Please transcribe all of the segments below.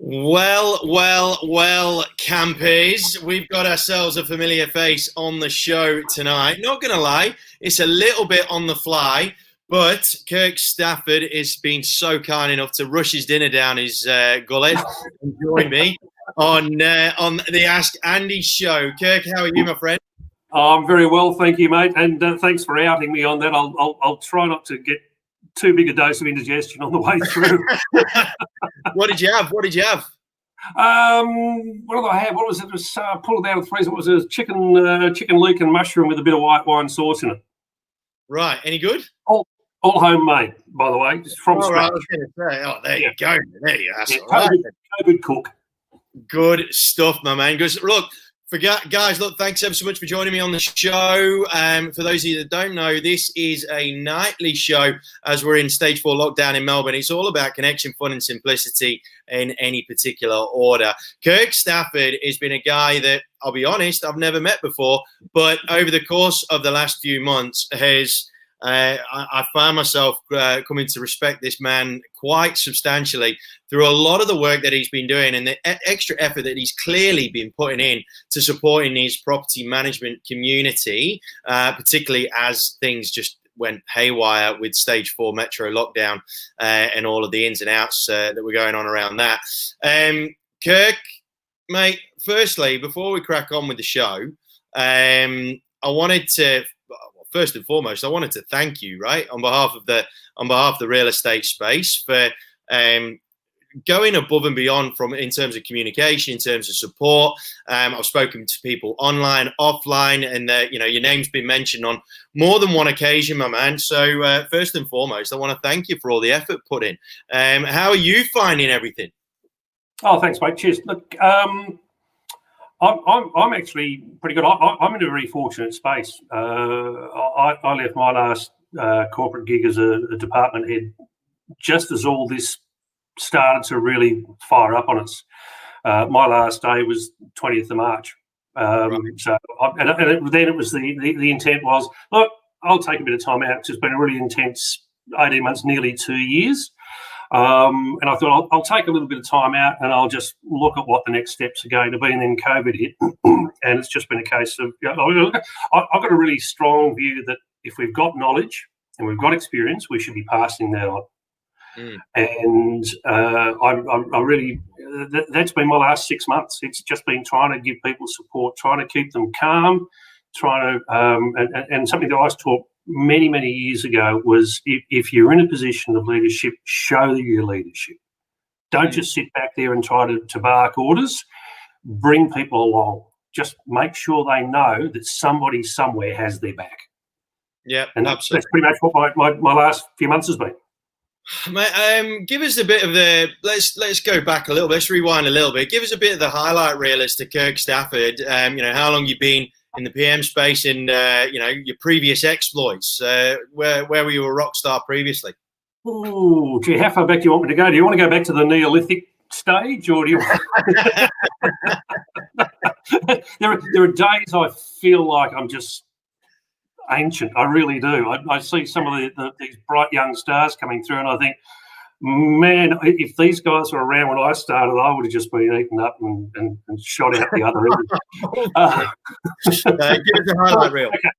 Well, campers, we've got ourselves a familiar face on the show tonight. Not going to lie, it's a little bit on the fly, but KIRK Stafford has been so kind enough to rush his dinner down his gullet and join me on the Ask Andy show. KIRK, how are you, my friend? I'm very well, thank you, mate, and thanks for outing me on that. I'll try not to get too big a dose of indigestion on the way through. What did you have? What did I have? What was it? It was pulled out of the freezer. It was a chicken leek and mushroom with a bit of white wine sauce in it. Right. Any good? All homemade, by the way, just from scratch. Right, I was going to say, there you go. There you are. Yeah, COVID cook. Good stuff, my man. Look, guys, thanks ever so much for joining me on the show. For those of you that don't know, this is a nightly show as we're in stage 4 lockdown in Melbourne. It's all about connection, fun and simplicity in any particular order. KIRK Stafford has been a guy that, I'll be honest, I've never met before, but over the course of the last few months I found myself coming to respect this man quite substantially through a lot of the work that he's been doing and the extra effort that he's clearly been putting in to supporting his property management community, particularly as things just went haywire with stage 4 metro lockdown and all of the ins and outs that were going on around that. KIRK, mate, firstly, before we crack on with the show, I wanted to... First and foremost, I wanted to thank you, right, on behalf of the real estate space for going above and beyond in terms of communication, in terms of support. I've spoken to people online, offline, and your name's been mentioned on more than one occasion, my man. So first and foremost, I want to thank you for all the effort put in. How are you finding everything? Oh, thanks, mate. Cheers. Look, I'm actually pretty good. I'm in a very fortunate space. I left my last corporate gig as a department head just as all this started to really fire up on us. My last day was 20th of March. Right. Then it was the intent was, look, I'll take a bit of time out. It's been a really intense 18 months, nearly 2 years. And I thought I'll take a little bit of time out and I'll just look at what the next steps are going to be. And then COVID hit, and it's just been a case of I've got a really strong view that if we've got knowledge and we've got experience, we should be passing that on. And I really that's been my last 6 months. It's just been trying to give people support, trying to keep them calm, trying to and something that I was taught many years ago was if you're in a position of leadership, show your leadership. Don't just sit back there and try to bark orders. Bring people along. Just make sure they know that somebody somewhere has their back. Yeah, and that's pretty much what my last few months has been. Mate, give us a bit of the let's go back a little bit. Let's rewind a little bit. Give us a bit of the highlight reel as to KIRK Stafford. How long you've been in the PM space and your previous exploits. Where were you a rock star previously? Oh, gee, how far back do you want me to go? Do you want to go back to the Neolithic stage, or do you? There are days I feel like I'm just ancient. I really do. I see some of these bright young stars coming through, and I think, man, if these guys were around when I started, I would have just been eaten up and shot out the other end. Give us a highlight reel. Okay.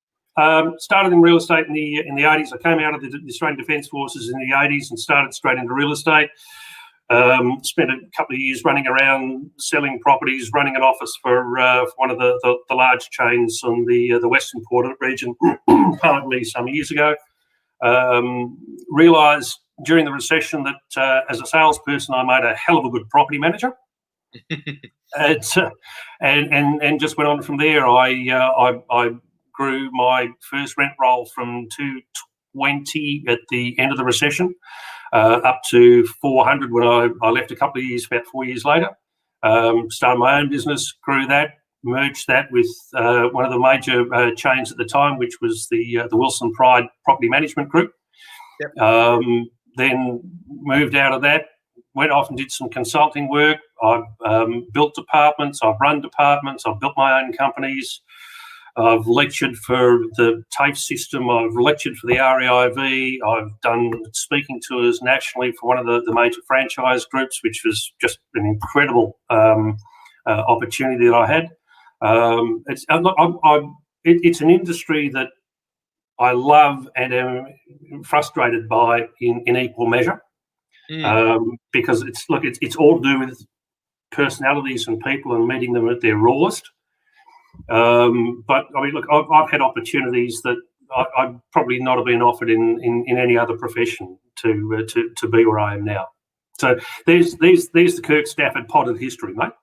Started in real estate in the 80s. I came out of the Australian Defence Forces in the 80s and started straight into real estate. Spent a couple of years running around selling properties, running an office for one of the large chains on the Western Port region, pardon me, some years ago. Realised during the recession that as a salesperson, I made a hell of a good property manager. and just went on from there. I grew my first rent roll from 220 at the end of the recession up to 400 when I left a couple of years, about 4 years later. Started my own business, grew that, merged that with one of the major chains at the time, which was the Wilson Pride Property Management Group. Yep. Then moved out of that, went off and did some consulting work. I've built departments, I've run departments, I've built my own companies. I've lectured for the TAFE system. I've lectured for the REIV. I've done speaking tours nationally for one of the major franchise groups, which was just an incredible opportunity that I had. It's an industry that I love and am frustrated by in equal measure, because it's all to do with personalities and people and meeting them at their rawest. But I mean, look, I've had opportunities that I'd probably not have been offered in any other profession to be where I am now. So there's the Kirk Stafford potted history, mate.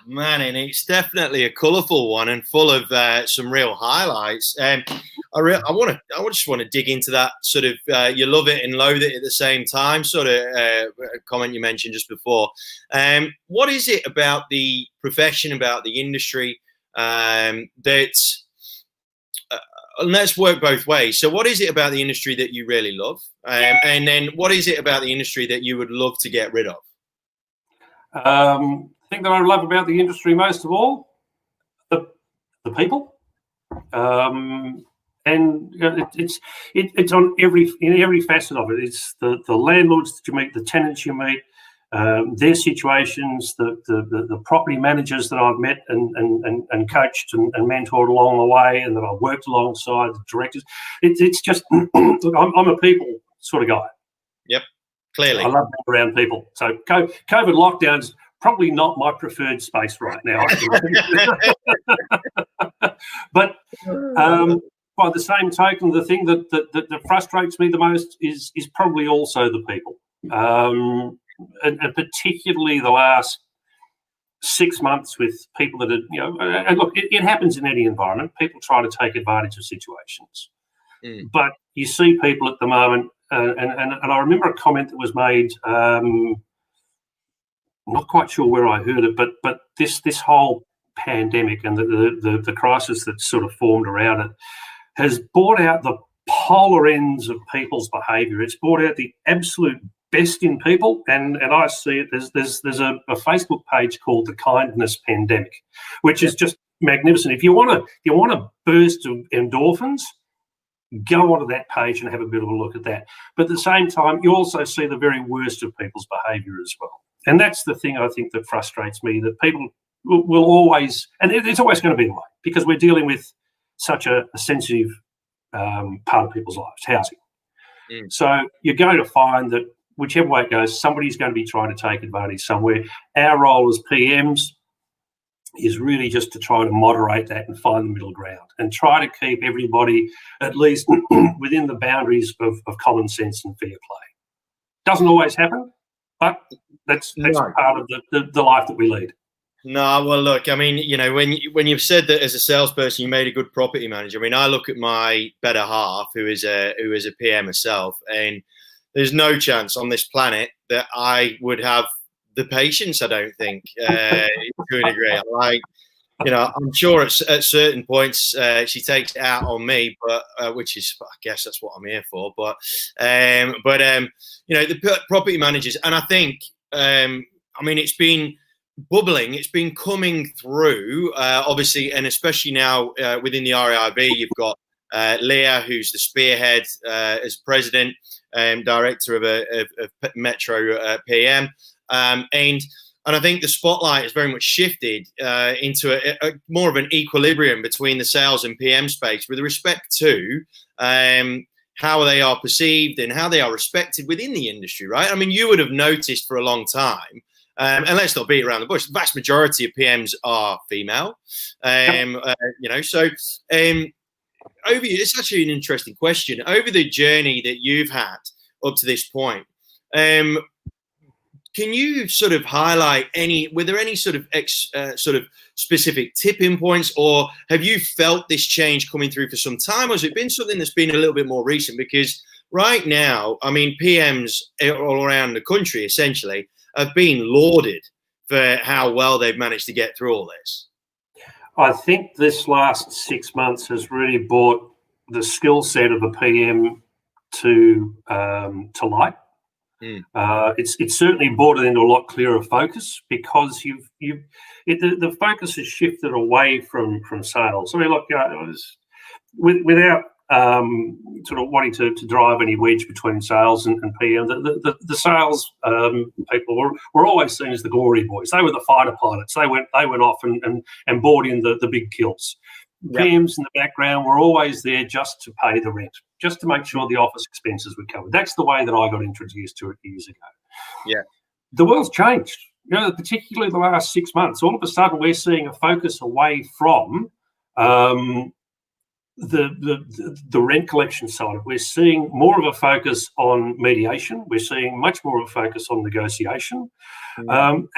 Man, and it's definitely a colourful one and full of some real highlights. I just want to dig into that sort of you love it and loathe it at the same time sort of comment you mentioned just before. What is it about the profession, about the industry that? And let's work both ways. So, what is it about the industry that you really love, and then what is it about the industry that you would love to get rid of? The thing that I love about the industry most of all, the people, and it's on every facet of it. It's the landlords that you meet, the tenants you meet, their situations, the property managers that I've met and coached and mentored along the way, and that I've worked alongside, the directors. It's just look, I'm a people sort of guy. Yep, clearly. I love being around people. So COVID lockdowns. Probably not my preferred space right now. But by the same token, the thing that frustrates me the most is probably also the people, and particularly the last 6 months with people that are, and look, it happens in any environment. People try to take advantage of situations, but you see people at the moment, and I remember a comment that was made. I'm not quite sure where I heard it, but this whole pandemic and the crisis that's sort of formed around it has brought out the polar ends of people's behaviour. It's brought out the absolute best in people, and I see it. There's a Facebook page called the Kindness Pandemic, which is just magnificent. If you want to burst of endorphins, go onto that page and have a bit of a look at that. But at the same time, you also see the very worst of people's behaviour as well. And that's the thing I think that frustrates me, that people will always, and it's always going to be the way, because we're dealing with such a sensitive part of people's lives, housing. So you're going to find that whichever way it goes, somebody's going to be trying to take advantage somewhere. Our role as PMs is really just to try to moderate that and find the middle ground and try to keep everybody at least within the boundaries of common sense and fair play. Doesn't always happen, but that's part of the life that we lead. No, well, look, I mean, when you've said that as a salesperson, you made a good property manager. I mean, I look at my better half, who is a PM herself, and there's no chance on this planet that I would have the patience. I don't think to a degree. Like, I'm sure at certain points she takes it out on me, but which is, I guess, that's what I'm here for. But the property managers, and I think, I mean, it's been bubbling. It's been coming through, obviously, and especially now within the REIV, you've got Leah, who's the spearhead as president and director of Metro PM, and I think the spotlight has very much shifted into a more of an equilibrium between the sales and PM space with respect to how they are perceived and how they are respected within the industry, right? I mean, you would have noticed for a long time, and let's not beat around the bush, the vast majority of PMs are female. It's actually an interesting question. Over the journey that you've had up to this point, can you sort of highlight were there any sort of specific tipping points, or have you felt this change coming through for some time, or has it been something that's been a little bit more recent? Because right now, I mean, PMs all around the country essentially have been lauded for how well they've managed to get through all this. I think this last 6 months has really brought the skill set of a PM to light. It's certainly brought it into a lot clearer focus because the focus has shifted away from sales. I mean, look, without sort of wanting to drive any wedge between sales and PM, the sales people were always seen as the glory boys. They were the fighter pilots. They went off and brought in the big kills. PMs in the background were always there just to pay the rent, just to make sure the office expenses were covered. That's the way that I got introduced to it years ago. Yeah, the world's changed. Particularly the last 6 months. All of a sudden, we're seeing a focus away from the rent collection side. We're seeing more of a focus on mediation. We're seeing much more of a focus on negotiation, and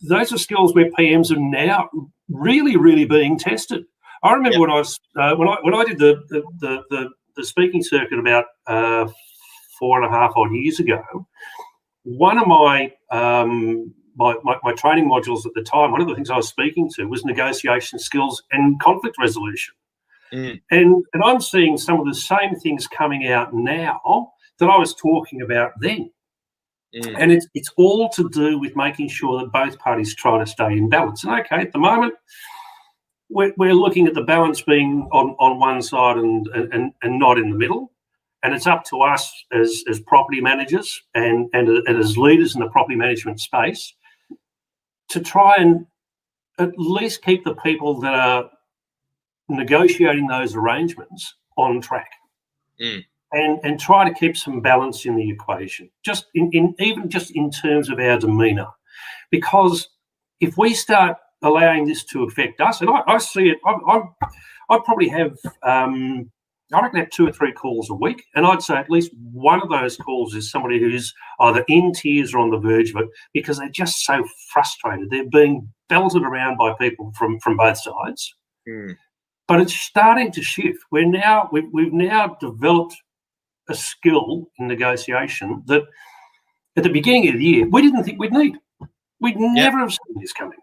those are skills where PMs are now really, really being tested. I remember when I was when I did the speaking circuit about 4.5 odd years ago. One of my my training modules at the time, one of the things I was speaking to was negotiation skills and conflict resolution. And I'm seeing some of the same things coming out now that I was talking about then. And it's all to do with making sure that both parties try to stay in balance. And okay, at the moment, we're looking at the balance being on one side and not in the middle. And it's up to us as property managers and as leaders in the property management space to try and at least keep the people that are negotiating those arrangements on track and try to keep some balance in the equation, just in terms of our demeanour. Because if we start allowing this to affect us, and I see it, I probably have, I reckon I have 2 or 3 calls a week, and I'd say at least one of those calls is somebody who's either in tears or on the verge of it because they're just so frustrated. They're being belted around by people from both sides. But it's starting to shift. We've now developed a skill in negotiation that at the beginning of the year we didn't think we'd need. We'd never have seen this coming.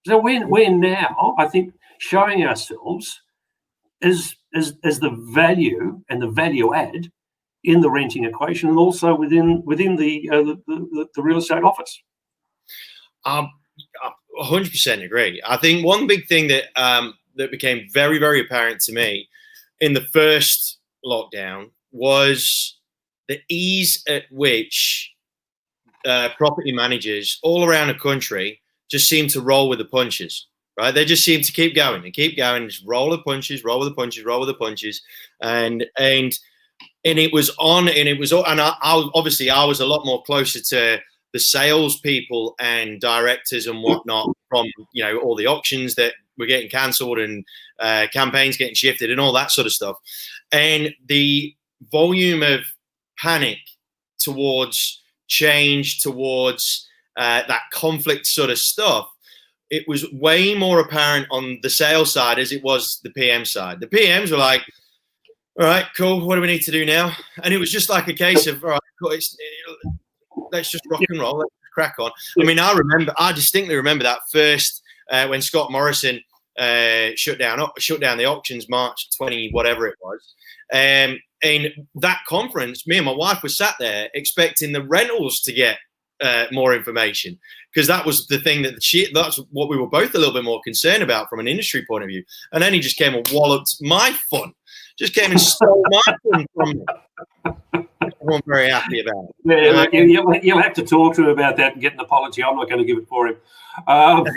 So we're now, I think, showing ourselves as the value and the value add in the renting equation, and also within the real estate office. 100% agree. I think one big thing that that became very, very apparent to me in the first lockdown was the ease at which property managers all around the country just seem to roll with the punches, right? They just seem to keep going and keep going, just roll with the punches, roll with the punches, roll with the punches. And it was on, and it was, and I obviously I was a lot more closer to the salespeople and directors and whatnot from, all the auctions that were getting cancelled and campaigns getting shifted and all that sort of stuff. And the volume of panic towards change, towards that conflict sort of stuff, it was way more apparent on the sales side as it was the PM side. The PMs were like, all right, cool, what do we need to do now? And it was just like a case of, all right, cool, let's just rock and roll, let's crack on. I mean, I distinctly remember that first when Scott Morrison shut down the auctions March 20, whatever it was. And that conference, me and my wife were sat there expecting the rentals to get more information, because that was the thing that's what we were both a little bit more concerned about from an industry point of view. And then he just came and walloped my fun, just came and stole my fun from me. I wasn't very happy about it. Yeah, you'll have to talk to him about that and get an apology. I'm not going to give it for him. I mean,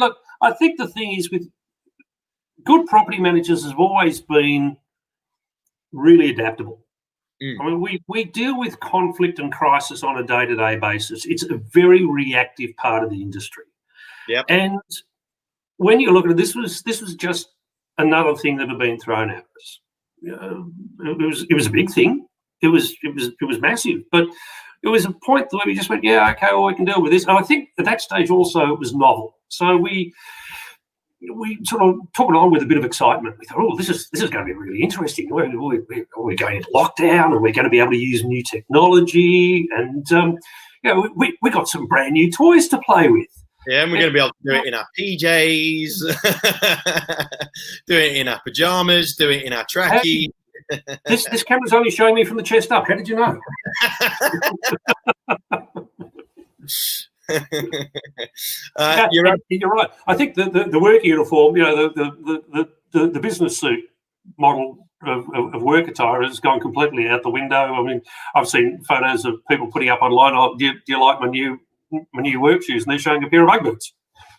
look, I think the thing is with good property managers have always been really adaptable. I mean, we deal with conflict and crisis on a day-to-day basis. It's a very reactive part of the industry. Yep. And when you look at it, this was just another thing that had been thrown at us. It was a big thing. It was massive. But it was a point where we just went, yeah, okay, well, we can deal with this. And I think at that stage also it was novel. So we sort of took it on with a bit of excitement. We thought, oh, this is going to be really interesting. We're going into lockdown, and we're going to be able to use new technology, and we got some brand new toys to play with. Yeah, and we're going to be able to do it in our PJs, do it in our pajamas, do it in our trackie. This camera's only showing me from the chest up. How did you know? You're right. I think the work uniform, the business suit model of work attire has gone completely out the window. I mean, I've seen photos of people putting up online, "Oh, do you like my new work shoes?" And they're showing a pair of Ugg boots.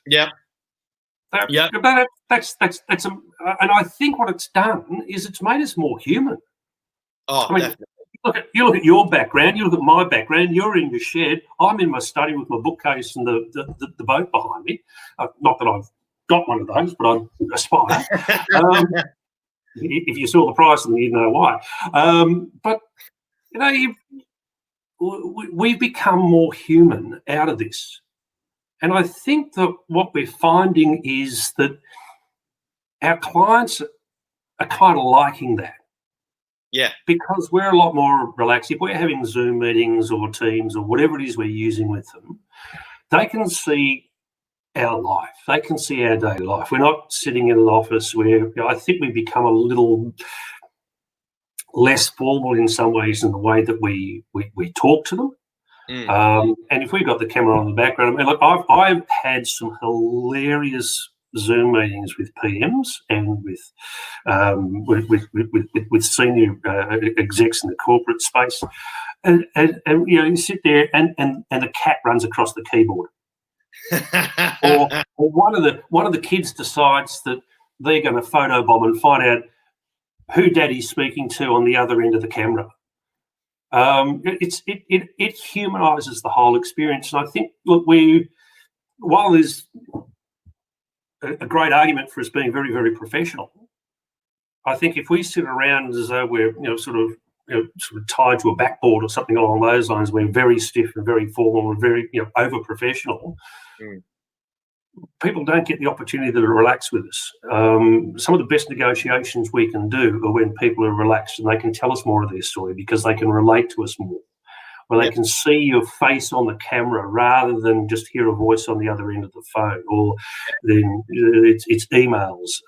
Yeah. Yeah. That's and I think what it's done is it's made us more human. Oh, I mean, definitely. You look at your background, you look at my background, you're in your shed, I'm in my study with my bookcase and the boat behind me. Not that I've got one of those, but I aspire. If you saw the price, then you'd know why. But, we've become more human out of this. And I think that what we're finding is that our clients are kind of liking that. Yeah. Because we're a lot more relaxed. If we're having Zoom meetings or Teams or whatever it is we're using with them, they can see our life. They can see our daily life. We're not sitting in an office where I think we've become a little less formal in some ways in the way that we talk to them. And if we've got the camera on the background, I mean, look, I've had some hilarious Zoom meetings with PMs and with senior execs in the corporate space, and you sit there and the cat runs across the keyboard, or one of the kids decides that they're going to photobomb and find out who Daddy's speaking to on the other end of the camera. It humanises the whole experience, and I think while there's a great argument for us being very, very professional, I think if we sit around as though we're sort of tied to a backboard or something along those lines, we're very stiff and very formal and very over professional. People don't get the opportunity to relax with us. Some of the best negotiations we can do are when people are relaxed and they can tell us more of their story because they can relate to us more. Where they can see your face on the camera rather than just hear a voice on the other end of the phone, or then it's emails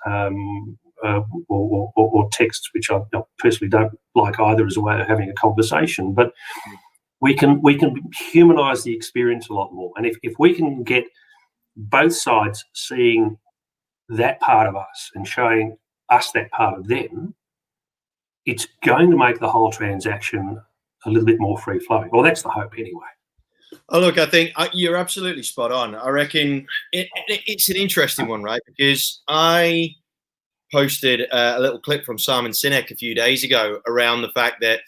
or texts, which I personally don't like either as a way of having a conversation. But we can humanise the experience a lot more, and if we can get both sides seeing that part of us and showing us that part of them, it's going to make the whole transaction a little bit more free-flowing. Well, that's the hope anyway. Oh, look, I think you're absolutely spot on. I reckon it's an interesting one, right? Because I posted a little clip from Simon Sinek a few days ago around the fact that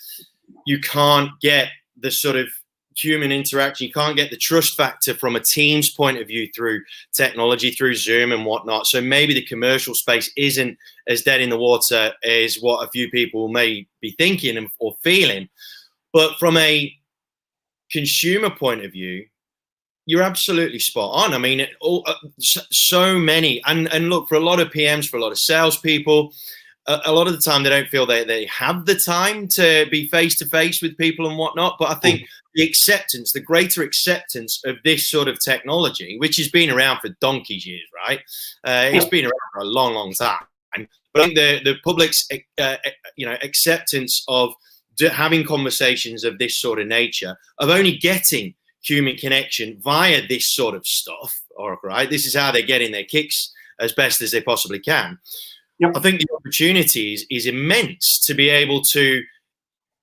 you can't get the sort of human interaction, you can't get the trust factor from a team's point of view through technology, through Zoom and whatnot. So maybe the commercial space isn't as dead in the water as what a few people may be thinking or feeling. But from a consumer point of view, you're absolutely spot on. I mean, so many, and look, for a lot of PMs, for a lot of salespeople, a lot of the time they don't feel they have the time to be face-to-face with people and whatnot. But I think the greater acceptance of this sort of technology, which has been around for donkey's years, right? It's been around for a long, long time. But I think the public's, acceptance of having conversations of this sort of nature, of only getting human connection via this sort of stuff, all right? This is how they're getting their kicks as best as they possibly can. Yep. I think the opportunity is immense to be able to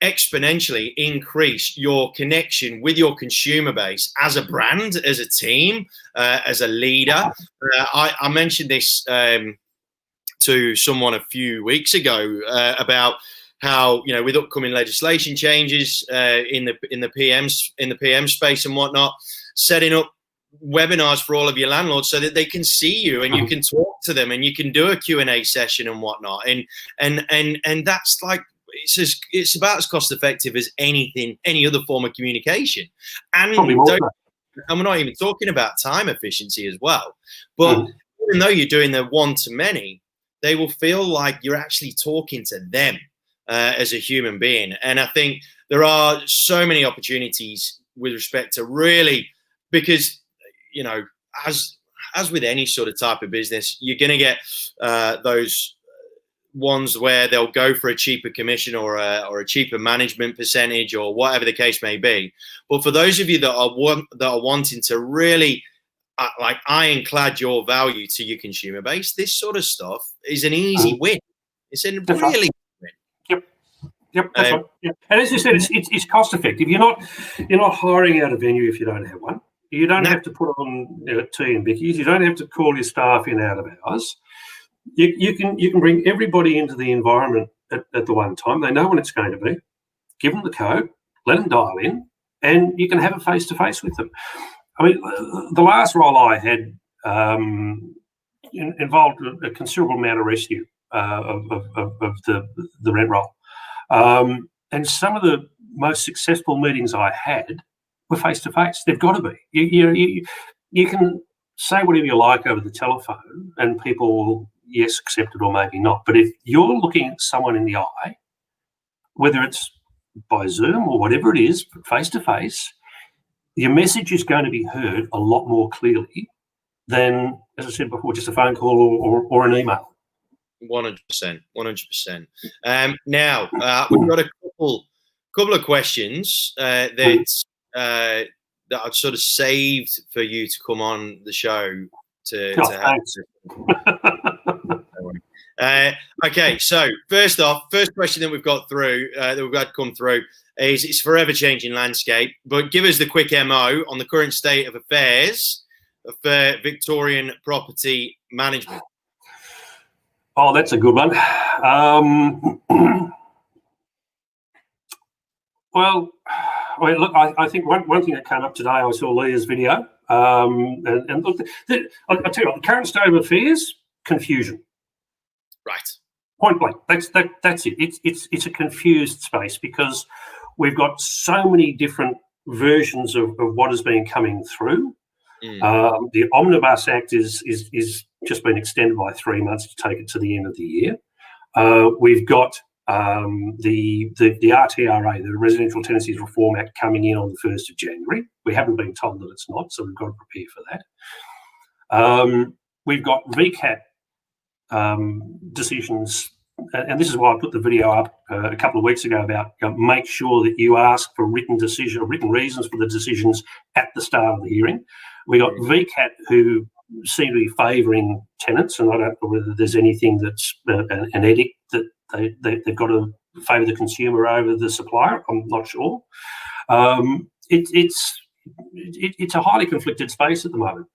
exponentially increase your connection with your consumer base as a brand, as a team, as a leader. I mentioned this to someone a few weeks ago about how, with upcoming legislation changes in the PM space and whatnot, setting up webinars for all of your landlords so that they can see you and you can talk to them and you can do a Q&A session and whatnot. And that's like, it's about as cost effective as any other form of communication. And we're not even talking about time efficiency as well. But even though you're doing the one-to-many, they will feel like you're actually talking to them as a human being. And I think there are so many opportunities with respect to really, because, as with any sort of type of business, you're going to get those ones where they'll go for a cheaper commission or a cheaper management percentage or whatever the case may be. But for those of you that are wanting to really like ironclad your value to your consumer base, this sort of stuff is an easy win. It's a really win. Yep, that's right. Yeah. And as you said, it's cost effective. You're not hiring out a venue if you don't have one. You don't have to put on tea and bickies. You don't have to call your staff in out of hours. You can bring everybody into the environment at the one time. They know when it's going to be. Give them the code, let them dial in, and you can have a face-to-face with them. I mean, the last role I had involved a considerable amount of rescue of the rent roll. And some of the most successful meetings I had were face-to-face. They've got to be. You can say whatever you like over the telephone and people will, yes, accept it or maybe not. But if you're looking at someone in the eye, whether it's by Zoom or whatever it is, face-to-face, your message is going to be heard a lot more clearly than, as I said before, just a phone call or an email. 100%. Now, we've got a couple of questions that I've sort of saved for you to come on the show to have. Okay, so first question that we've got through, that we've got to come through is it's forever changing landscape, but give us the quick MO on the current state of affairs for Victorian property management. Oh, that's a good one. Well, look, I think one thing that came up today, I saw Leah's video, and look, I'll tell you what, the current state of affairs, confusion. Right. Point blank. That's it. It's a confused space because we've got so many different versions of what has been coming through. The Omnibus Act is just been extended by 3 months to take it to the end of the year. We've got the RTRA, the Residential Tenancies Reform Act, coming in on the 1st of January. We haven't been told that it's not, so we've got to prepare for that. We've got VCAT decisions, and this is why I put the video up a couple of weeks ago about make sure that you ask for written reasons for the decisions at the start of the hearing. We got VCAT who seem to be favouring tenants, and I don't know whether there's anything that's an edict that they've got to favour the consumer over the supplier. I'm not sure. It's a highly conflicted space at the moment.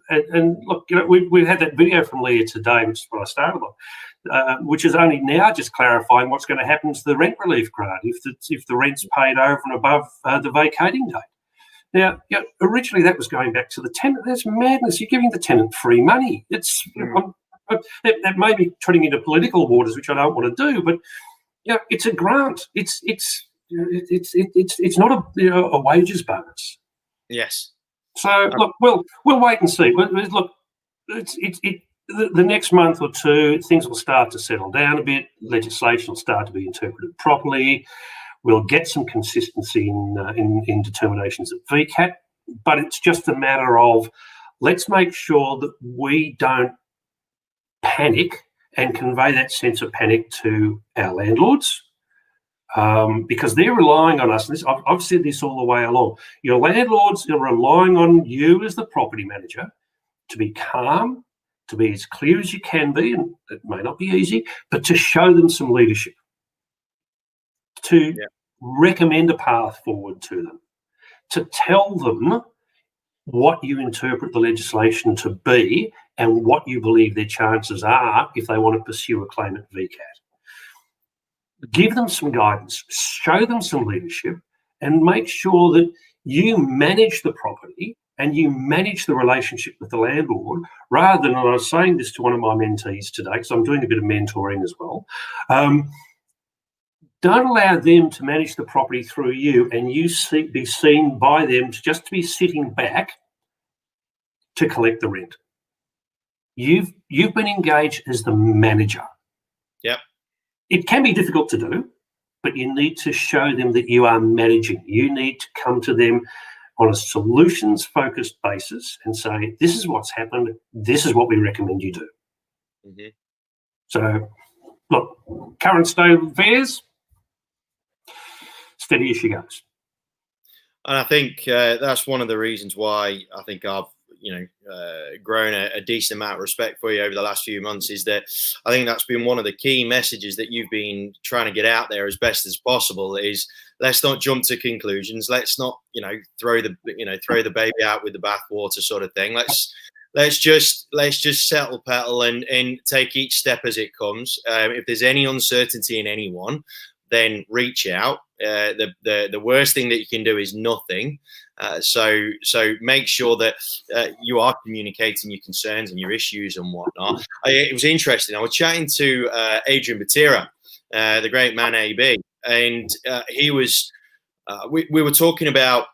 And look, we've had that video from Leah today, which is what I started on, which is only now just clarifying what's going to happen to the rent relief grant if the rent's paid over and above the vacating date. Now, originally that was going back to the tenant. That's madness. You're giving the tenant free money. It's that may be treading into political waters, which I don't want to do. But it's a grant. It's not a wages bonus. Yes. So look, we'll wait and see. Look, the next month or two, things will start to settle down a bit. Legislation will start to be interpreted properly. We'll get some consistency in determinations at VCAT, but it's just a matter of let's make sure that we don't panic and convey that sense of panic to our landlords, because they're relying on us. And I've said this all the way along. Your landlords are relying on you as the property manager to be calm, to be as clear as you can be, and it may not be easy, but to show them some leadership, to recommend a path forward to them, to tell them what you interpret the legislation to be and what you believe their chances are if they want to pursue a claim at VCAT. Give them some guidance, show them some leadership, and make sure that you manage the property and you manage the relationship with the landlord, rather than, and I was saying this to one of my mentees today, because I'm doing a bit of mentoring as well, don't allow them to manage the property through you and you be seen by them to be sitting back to collect the rent. You've been engaged as the manager. Yep. It can be difficult to do, but you need to show them that you are managing. You need to come to them on a solutions-focused basis and say, this is what's happened, this is what we recommend you do. Mm-hmm. So look, current state of affairs, steady as she goes. And I think that's one of the reasons why I think I've, grown a decent amount of respect for you over the last few months, is that I think that's been one of the key messages that you've been trying to get out there as best as possible, is let's not jump to conclusions. Let's not, throw the baby out with the bathwater sort of thing. Let's just settle petal and take each step as it comes. If there's any uncertainty in anyone, then reach out. The worst thing that you can do is nothing. So make sure that you are communicating your concerns and your issues and whatnot. It was interesting. I was chatting to Adrian Batira, the great man AB, and he was. We were talking about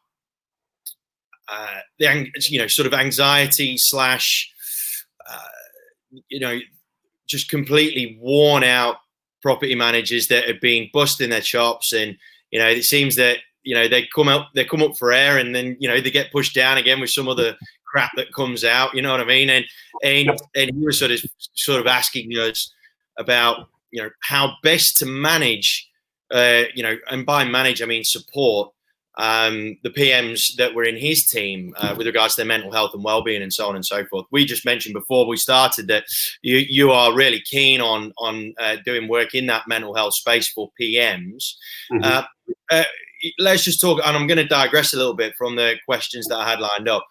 the sort of anxiety slash just completely worn out property managers that have been busting their chops, and it seems that they come up for air, and then they get pushed down again with some other crap that comes out. You know what I mean? And he was sort of asking us about how best to manage, and by manage I mean support the PMs that were in his team with regards to their mental health and well-being and so on and so forth. We just mentioned before we started that you are really keen on doing work in that mental health space for PMs. Mm-hmm. Let's just talk, and I'm going to digress a little bit from the questions that I had lined up.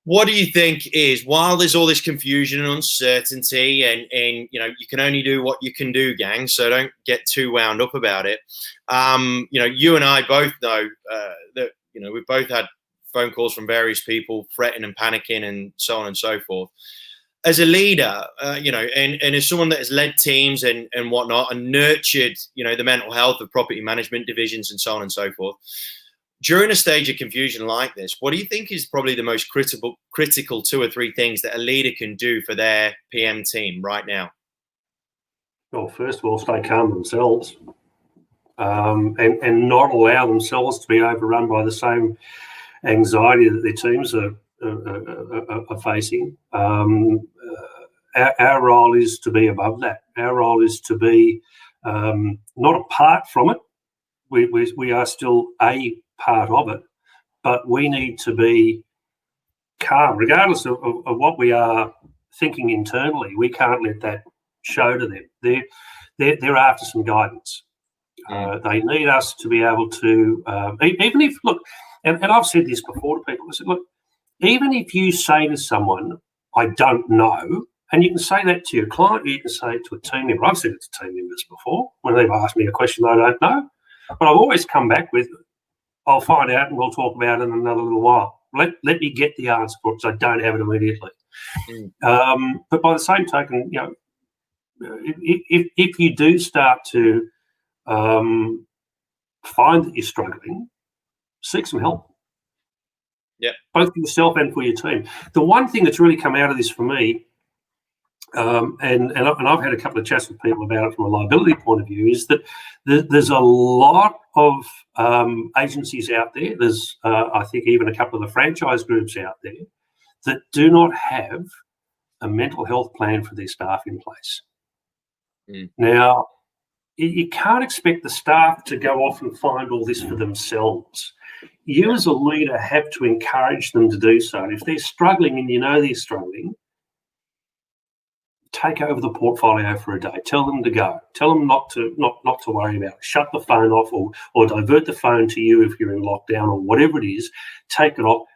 What do you think is, while there's all this confusion and uncertainty, and you can only do what you can do, gang, so don't get too wound up about it. You and I both know that we've both had phone calls from various people fretting and panicking and so on and so forth. As a leader, and as someone that has led teams and whatnot, and nurtured the mental health of property management divisions and so on and so forth, during a stage of confusion like this, what do you think is probably the most critical 2 or 3 things that a leader can do for their PM team right now? Well, first of all, stay calm themselves, and not allow themselves to be overrun by the same anxiety that their teams are facing. Our role is to be above that. Our role is to be not apart from it. We are still a part of it, but we need to be calm, regardless of what we are thinking internally. We can't let that show to them. They're after some guidance. They need us to be able to, even if, look, and I've said this before to people, I said, look, even if you say to someone, I don't know, and you can say that to your client, or you can say it to a team member. I've said it to team members before when they've asked me a question I don't know, but I've always come back with, I'll find out and we'll talk about it in another little while. Let me get the answer for it, because I don't have it immediately. But by the same token, if you do start to find that you're struggling, seek some help. Yeah, both for yourself and for your team. The one thing that's really come out of this for me, and I've had a couple of chats with people about it from a liability point of view, is that there's a lot of agencies out there. There's, I think, even a couple of the franchise groups out there that do not have a mental health plan for their staff in place. Now, you can't expect the staff to go off and find all this for themselves. You as a leader have to encourage them to do so. And if they're struggling and you know they're struggling, take over the portfolio for a day. Tell them to go. Tell them not to worry about it. Shut the phone off, or divert the phone to you if you're in lockdown, or whatever it is. Take it off.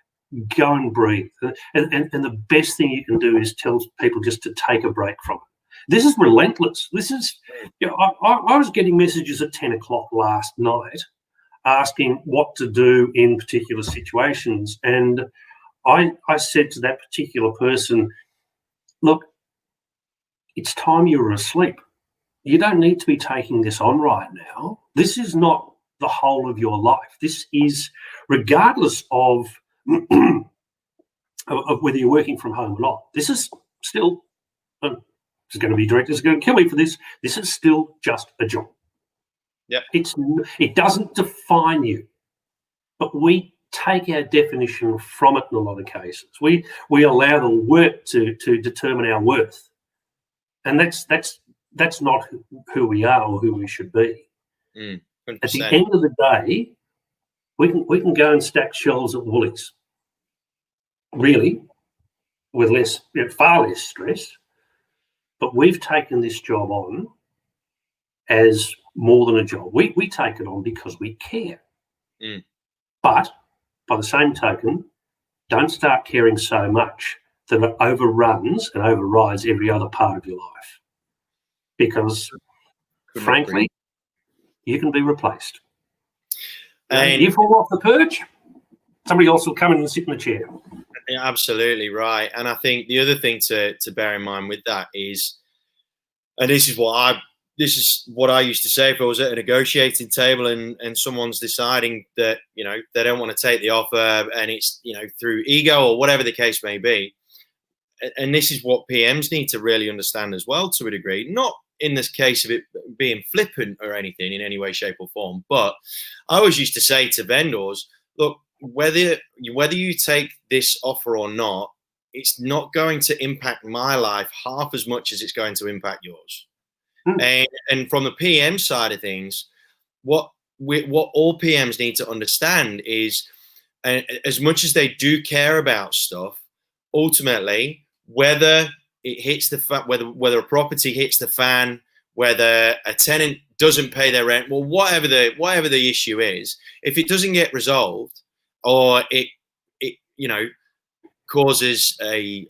Go and breathe. And the best thing you can do is tell people just to take a break from it. This is relentless. This is, I was getting messages at 10 o'clock last night asking what to do in particular situations. And I said to that particular person, look, it's time you were asleep. You don't need to be taking this on right now. This is not the whole of your life. This is, regardless of whether you're working from home or not, this is still, it's going to be direct, it's going to kill me for this, this is still just a job. Yeah, it doesn't define you, but we take our definition from it in a lot of cases. We allow the work to determine our worth, and that's that's not who we are or who we should be. 100%. At the end of the day, we can go and stack shelves at Woolies, really, with far less stress. But we've taken this job on as more than a job. We take it on because we care. But by the same token, don't start caring so much that it overruns and overrides every other part of your life. Because, frankly, you can be replaced. And you fall off the perch, somebody else will come in and sit in the chair. Yeah, absolutely right. And I think the other thing to bear in mind with that is, and this is what I used to say if I was at a negotiating table and someone's deciding that, you know, they don't want to take the offer and it's, you know, through ego or whatever the case may be. And this is what PMs need to really understand as well, to a degree, not in this case of it being flippant or anything in any way, shape or form. But I always used to say to vendors, look, whether you take this offer or not, it's not going to impact my life half as much as it's going to impact yours. And from the PM side of things, what all PMs need to understand is, as much as they do care about stuff, ultimately, whether it hits the whether a property hits the fan, whether a tenant doesn't pay their rent, well, whatever the issue is, if it doesn't get resolved, or it you know causes a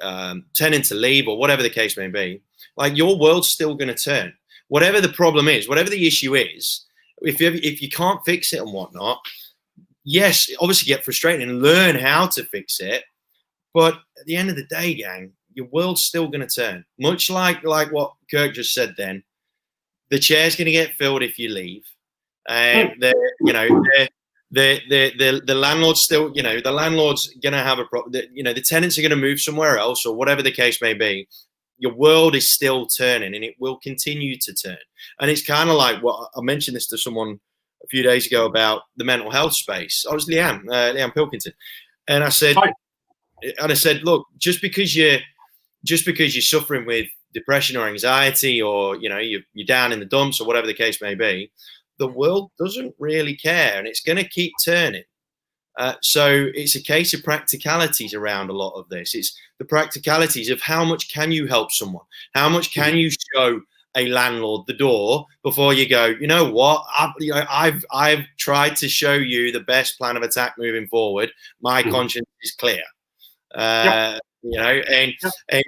tenant to leave, or whatever the case may be, like, your world's still going to turn. Whatever the problem is, whatever the issue is, if you can't fix it and whatnot, yes, obviously get frustrated and learn how to fix it. But at the end of the day, gang, your world's still going to turn. Much like what Kirk just said then, the chair's going to get filled if you leave. The landlord's still, the landlord's going to have a problem. The tenants are going to move somewhere else, or whatever the case may be. Your world is still turning, and it will continue to turn. And it's kind of like what I mentioned this to someone a few days ago about the mental health space. I was Leanne Pilkington, and I said, look, just because you're suffering with depression or anxiety, or you're down in the dumps, or whatever the case may be, the world doesn't really care, and it's going to keep turning. So it's a case of practicalities around a lot of this. It's the practicalities of how much can you help someone? How much can you show a landlord the door before you go, you know what, I've tried to show you the best plan of attack moving forward. My conscience is clear. And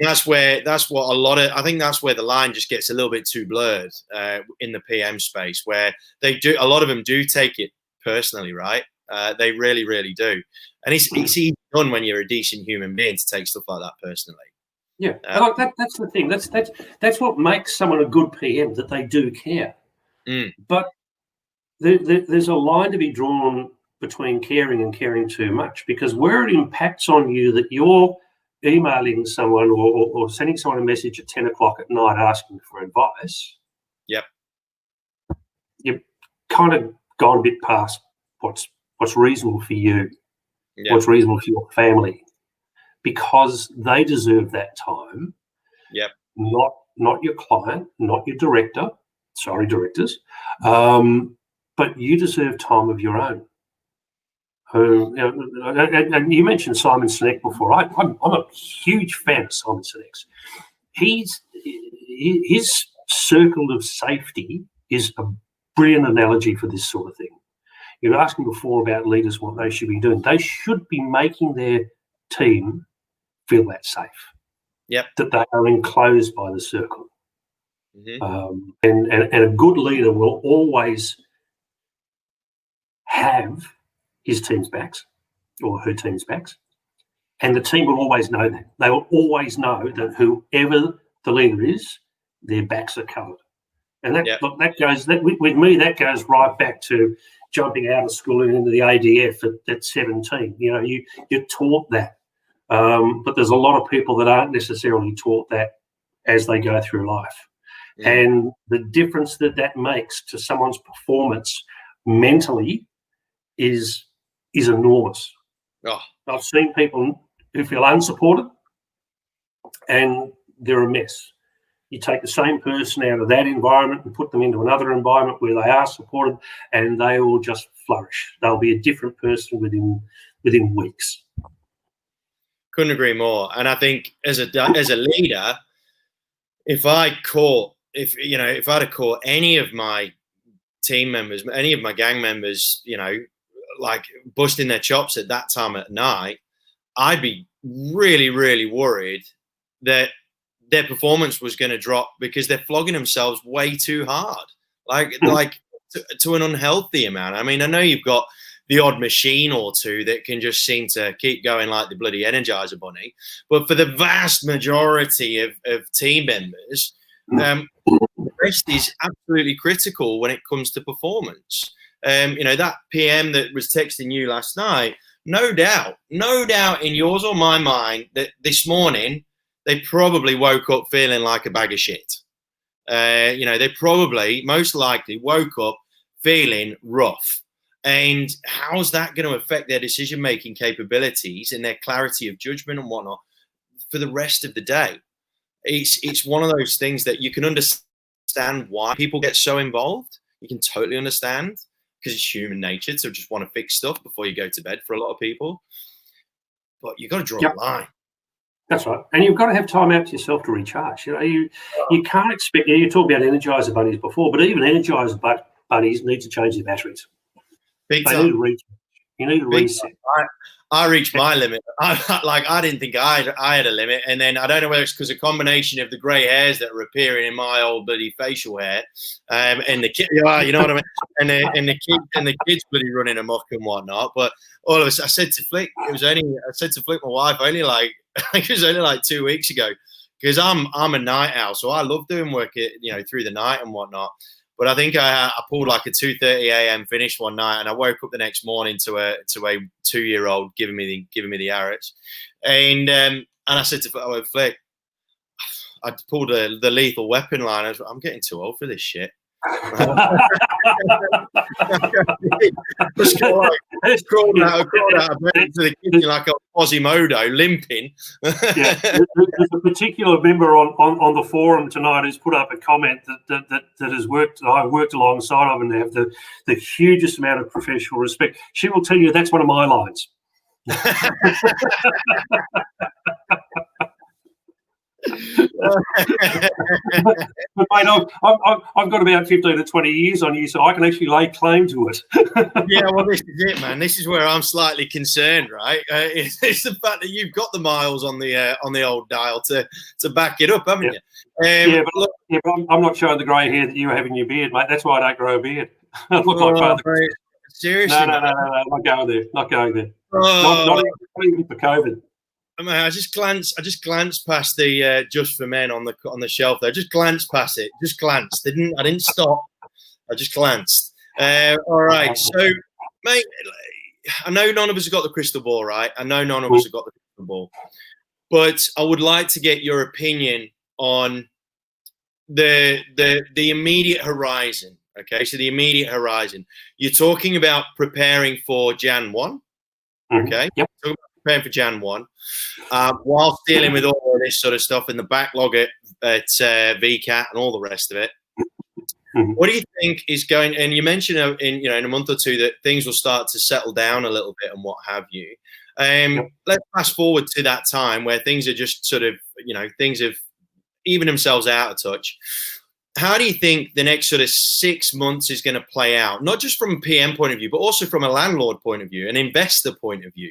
that's what I think that's where the line just gets a little bit too blurred in the PM space, where a lot of them do take it personally, right? They really, really do. And it's easy done when you're a decent human being to take stuff like that personally. Yeah, that's the thing. That's what makes someone a good PM, that they do care. But there's a line to be drawn between caring and caring too much, because where it impacts on you that you're emailing someone or sending someone a message at 10 o'clock at night asking for advice, you've kind of gone a bit past what's reasonable for you, what's reasonable for your family, because they deserve that time. Not your client, not your director. Sorry, directors. But you deserve time of your own. And you mentioned Simon Sinek before. I'm a huge fan of Simon Sinek's. His circle of safety is a brilliant analogy for this sort of thing. You were asking before about leaders, what they should be doing. They should be making their team feel that safe. That they are enclosed by the circle. And a good leader will always have his team's backs, or her team's backs, and the team will always know that. They will always know that whoever the leader is, their backs are covered. And that goes with me. That goes right back to jumping out of school and into the ADF at 17. You're taught that, but there's a lot of people that aren't necessarily taught that as they go through life. And the difference that makes to someone's performance mentally is enormous. I've seen people who feel unsupported and they're a mess. You take the same person out of that environment and put them into another environment where they are supported, and they will just flourish. They'll be a different person within weeks. Couldn't agree more. And I think as a leader, if I'd have caught any of my team members, any of my gang members, like busting their chops at that time at night, I'd be really, really worried that their performance was going to drop because they're flogging themselves way too hard, like to an unhealthy amount. I mean, I know you've got the odd machine or two that can just seem to keep going like the bloody Energizer Bunny, but for the vast majority of team members, the rest is absolutely critical when it comes to performance. That PM that was texting you last night, no doubt in yours or my mind that this morning they probably woke up feeling like a bag of shit. They probably, most likely, woke up feeling rough. And how's that going to affect their decision-making capabilities and their clarity of judgment and whatnot for the rest of the day? It's one of those things that you can understand why people get so involved. You can totally understand, because it's human nature to just want to fix stuff before you go to bed for a lot of people. But you've got to draw a line. That's right. And you've got to have time out to yourself to recharge. You can't expect, you talked about Energizer Bunnies before, but even Energizer Bunnies need to change their batteries. Big time. You need to reset. I reached my limit. I didn't think I had a limit, and then I don't know whether it's because a combination of the grey hairs that are appearing in my old bloody facial hair, and the kid, you know what I mean, and the kids bloody running amok and whatnot. But all of us, I said to Flick, my wife, only like 2 weeks ago, because I'm a night owl, so I love doing work through the night and whatnot. But I think I pulled like a 2:30 a.m. finish one night, and I woke up the next morning to a 2-year-old giving me the arrows, and I said to Flick, I pulled the lethal weapon line. I'm getting too old for this shit. Just crawled out of bed into the kitchen like a Quasimodo, limping. Yeah, there's a particular member on the forum tonight who's put up a comment that has worked. I've worked alongside of, and they have the hugest amount of professional respect. She will tell you that's one of my lines. But mate, I've got about 15 to 20 years on you, so I can actually lay claim to it. Yeah, well, this is it, man. This is where I'm slightly concerned, right? It's the fact that you've got the miles on the old dial to back it up, haven't you? But I'm not showing the grey hair that you have in your beard, mate. That's why I don't grow a beard. I look like Father. Seriously? No, not going there. Not going there. Not even for COVID. I mean, I just glanced past the Just for Men on the shelf there. Just glanced past it. Just glanced. I didn't stop. I just glanced. All right. So, mate, I know none of us have got the crystal ball, right? I know none of us have got the crystal ball. But I would like to get your opinion on the immediate horizon. Okay, so the immediate horizon. You're talking about preparing for Jan 1. Okay. Yep. Preparing for Jan 1, whilst dealing with all of this sort of stuff in the backlog at VCAT and all the rest of it. What do you think is going? And you mentioned in a month or two that things will start to settle down a little bit and what have you. Let's fast forward to that time where things are just sort of things have evened themselves out of touch. How do you think the next sort of 6 months is going to play out? Not just from a PM point of view, but also from a landlord point of view, an investor point of view.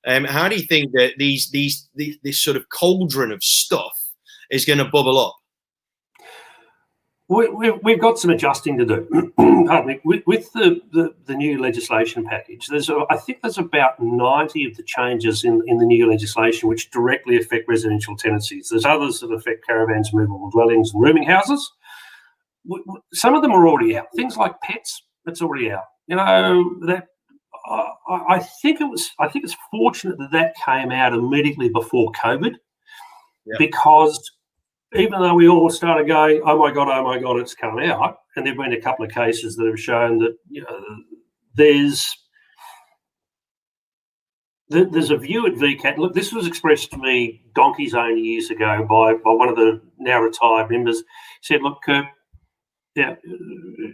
How do you think that this sort of cauldron of stuff is going to bubble up? We've got some adjusting to do. Pardon me. With the new legislation package, I think there's about 90 of the changes in the new legislation which directly affect residential tenancies. There's others that affect caravans, movable dwellings, and rooming houses. Some of them are already out. Things like pets, that's already out. I think it's fortunate that came out immediately before COVID, because even though we all started going, oh my God, it's come out, and there've been a couple of cases that have shown that there's there's a view at VCAT. Look, this was expressed to me donkey's own years ago by one of the now retired members. He said, look, Kirk, yeah,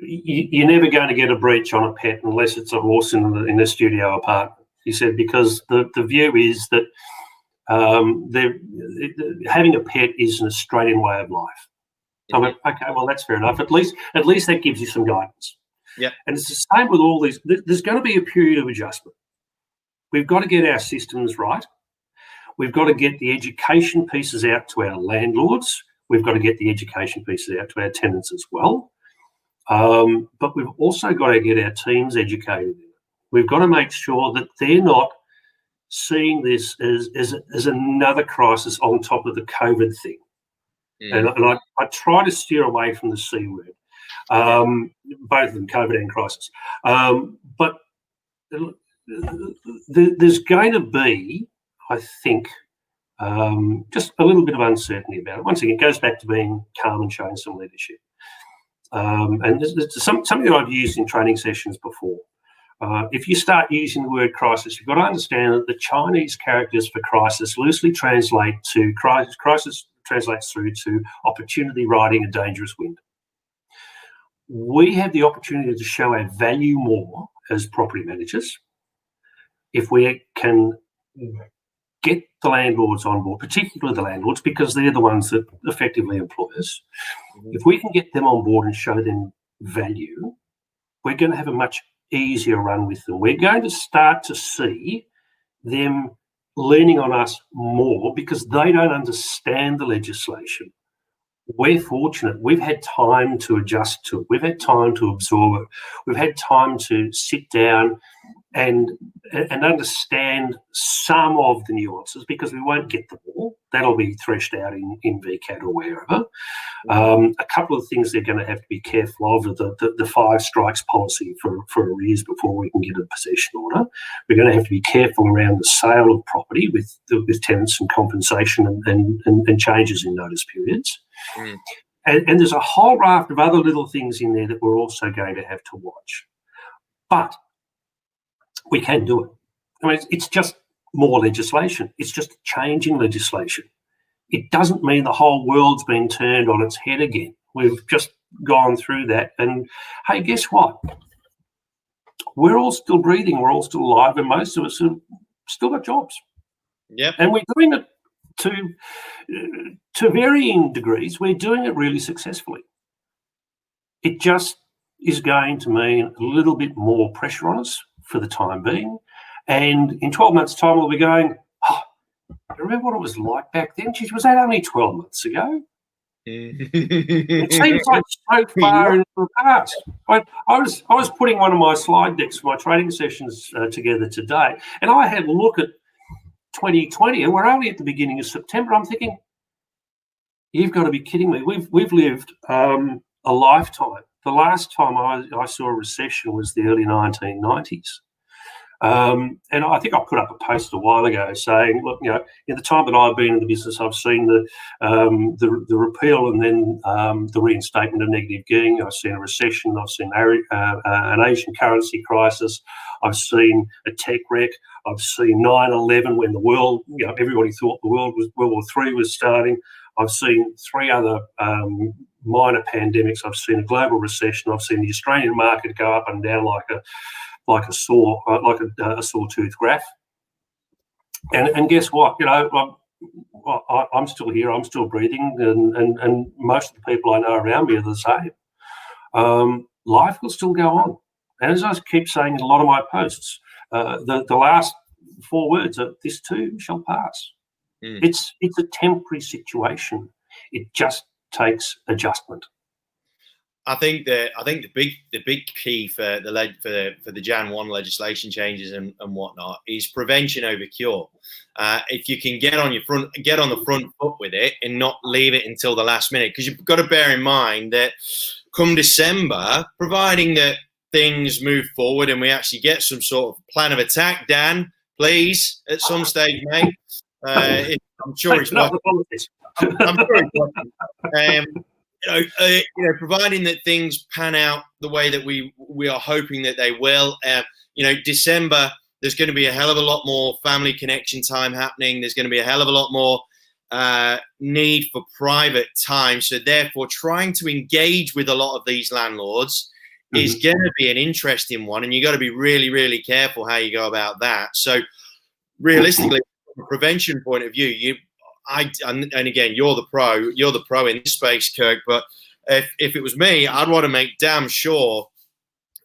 you're never going to get a breach on a pet unless it's a horse in a studio apartment. He said, because the view is that having a pet is an Australian way of life. I went, okay, well, that's fair enough. At least that gives you some guidance. Yeah. And it's the same with all these. There's going to be a period of adjustment. We've got to get our systems right. We've got to get the education pieces out to our landlords. We've got to get the education pieces out to our tenants as well. But we've also got to get our teams educated. We've got to make sure that they're not seeing this as another crisis on top of the COVID thing. And I try to steer away from the C word, both of them, COVID and crisis. But there's going to be, I think, just a little bit of uncertainty about it. Once again, it goes back to being calm and showing some leadership. And there's something that I've used in training sessions before. If you start using the word crisis, you've got to understand that the Chinese characters for crisis loosely translate to crisis translates through to opportunity riding a dangerous wind. We have the opportunity to show our value more as property managers if we can get the landlords on board, particularly the landlords, because they're the ones that effectively employ us. If we can get them on board and show them value, we're going to have a much easier run with them. We're going to start to see them leaning on us more because they don't understand the legislation. We're fortunate. We've had time to adjust to it. We've had time to absorb it. We've had time to sit down and understand some of the nuances because we won't get them all. That'll be threshed out in VCAT or wherever. A couple of things they're going to have to be careful of are the 5 strikes policy for arrears before we can get a possession order. We're going to have to be careful around the sale of property with tenants and compensation and changes in notice periods. And there's a whole raft of other little things in there that we're also going to have to watch. But we can do it. I mean, it's just more legislation. It's just changing legislation. It doesn't mean the whole world's been turned on its head again. We've just gone through that. And, hey, guess what? We're all still breathing. We're all still alive. And most of us have still got jobs. Yeah. And we're doing it to varying degrees. We're doing it really successfully. It just is going to mean a little bit more pressure on us for the time being. And in 12 months' time, we'll be going, oh, remember what it was like back then? Geez, was that only 12 months ago? It seems like so far into the past. I was putting one of my slide decks for my training sessions together today, and I had a look at 2020, and we're only at the beginning of September. I'm thinking, you've got to be kidding me. We've lived a lifetime. The last time I saw a recession was the early 1990s. And I think I put up a post a while ago saying, look, you know, in the time that I've been in the business, I've seen the repeal and then the reinstatement of negative gearing. I've seen a recession. I've seen an Asian currency crisis. I've seen a tech wreck. I've seen 9/11 when the world, you know, everybody thought World War III was starting. I've seen 3 other minor pandemics. I've seen a global recession. I've seen the Australian market go up and down like a sawtooth graph. And guess what? You know, I'm still here. I'm still breathing, and most of the people I know around me are the same. Life will still go on. And as I keep saying in a lot of my posts, the last 4 words are, this too shall pass. It's a temporary situation. It just takes adjustment. I think the big key for the Jan 1 legislation changes and whatnot is prevention over cure. If you can get on the front foot with it and not leave it until the last minute, because you've got to bear in mind that come December, providing that things move forward and we actually get some sort of plan of attack, Dan, please, at some stage, mate. I'm sure he's watching. I'm sure he's watching. Providing that things pan out the way that we are hoping that they will. December, there's going to be a hell of a lot more family connection time happening. There's going to be a hell of a lot more need for private time. So therefore, trying to engage with a lot of these landlords is going to be an interesting one, and you got to be really, really careful how you go about that. So realistically, from a prevention point of view, and again, you're the pro in this space, Kirk, but if it was me, I'd want to make damn sure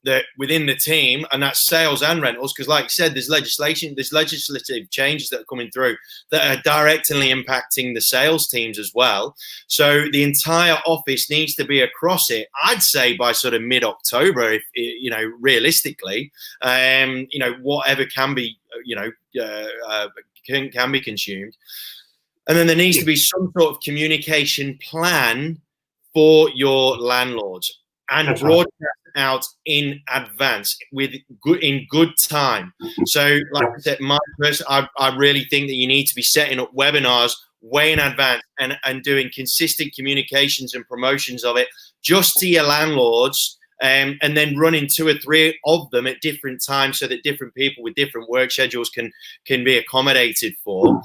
that within the team, and that's sales and rentals, because like you said, there's legislative changes that are coming through that are directly impacting the sales teams as well. So the entire office needs to be across it, I'd say, by sort of mid-October, if realistically, whatever can be, can be consumed. And then there needs to be some sort of communication plan for your landlords and broadcast out in advance in good time. So like I said, I really think that you need to be setting up webinars way in advance and doing consistent communications and promotions of it just to your landlords, and then running 2 or 3 of them at different times so that different people with different work schedules can be accommodated for.